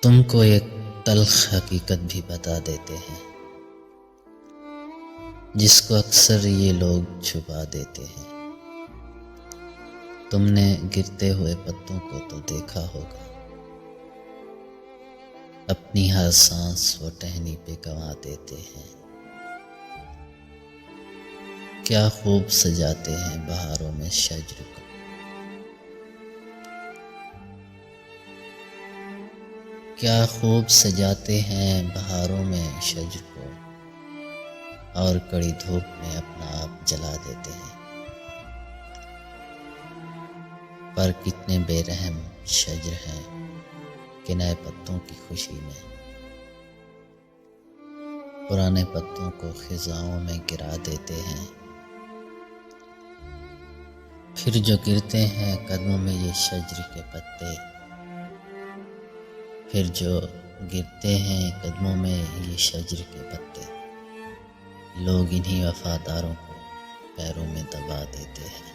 تم کو ایک تلخ حقیقت بھی بتا دیتے ہیں جس کو اکثر یہ لوگ چھپا دیتے ہیں۔ تم نے گرتے ہوئے پتوں کو تو دیکھا ہوگا، اپنی ہر سانس وہ ٹہنی پہ گنوا دیتے ہیں۔ کیا خوب سجاتے ہیں بہاروں میں شجر کو، کیا خوب سجاتے ہیں بہاروں میں شجر کو، اور کڑی دھوپ میں اپنا آپ جلا دیتے ہیں۔ پر کتنے بے رحم شجر ہیں کہ نئے پتوں کی خوشی میں پرانے پتوں کو خزاؤں میں گرا دیتے ہیں۔ پھر جو گرتے ہیں قدموں میں یہ شجر کے پتے، پھر جو گرتے ہیں قدموں میں یہ شجر کے پتے، لوگ انہی وفاداروں کو پیروں میں دبا دیتے ہیں۔